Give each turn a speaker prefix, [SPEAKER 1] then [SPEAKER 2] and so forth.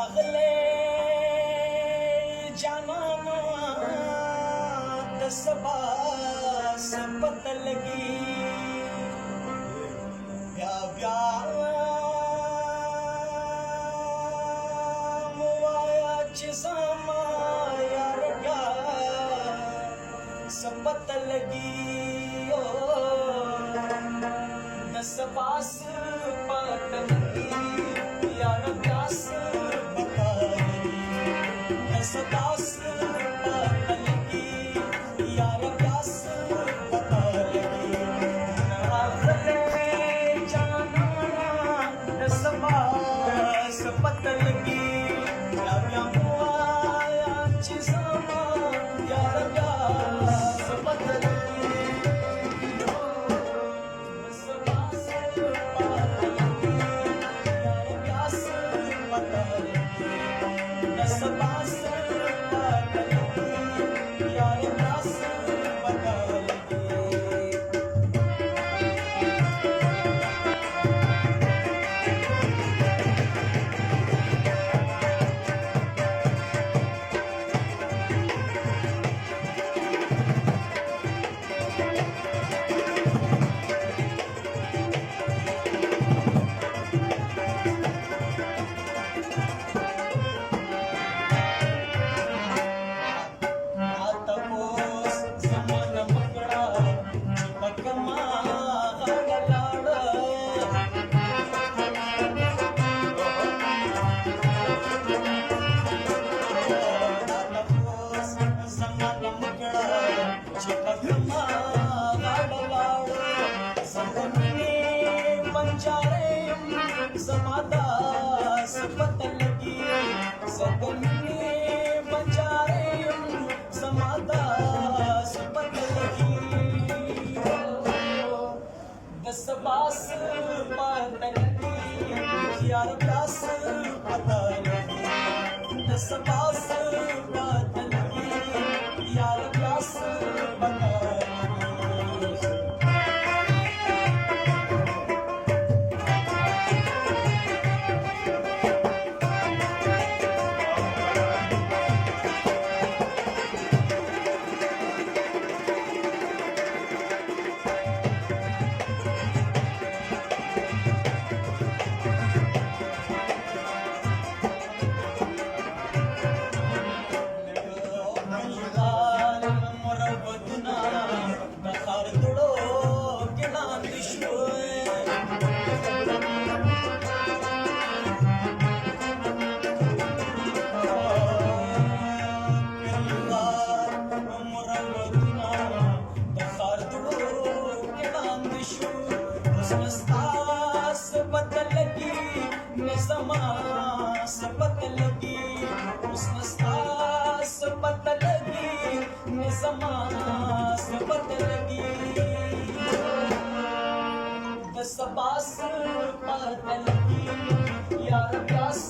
[SPEAKER 1] लागले जाना दसबास पतलगी ब्या ब्या मुवायाची समाया रगा सपतलगी ओ दसबास पतलगी यार प्यास बताई दसबास पतलगी यार प्यास बताई लागले जाना दसबास पतलगी ब्या ब्या मुवायाची समाया यार प्यास पतलगी दसबास पतलगी यार प्यास बताई दसबास पतलगी यार प्यास बताई आता पोस समान मकड़ा चिपक मागलाड आता पोस समान मकड़ा चिपक मागलाड संगमने पंचारे समादास पतलगी संगमने पंचारे समादास पतलगी दसबास पतलगी यार प्यास पतलगी दसबास पतलगी यार प्यास पतलगी समास पतलगी उसमस्तास पतलगी समास पतलगी दसबास पतलगी यार प्यास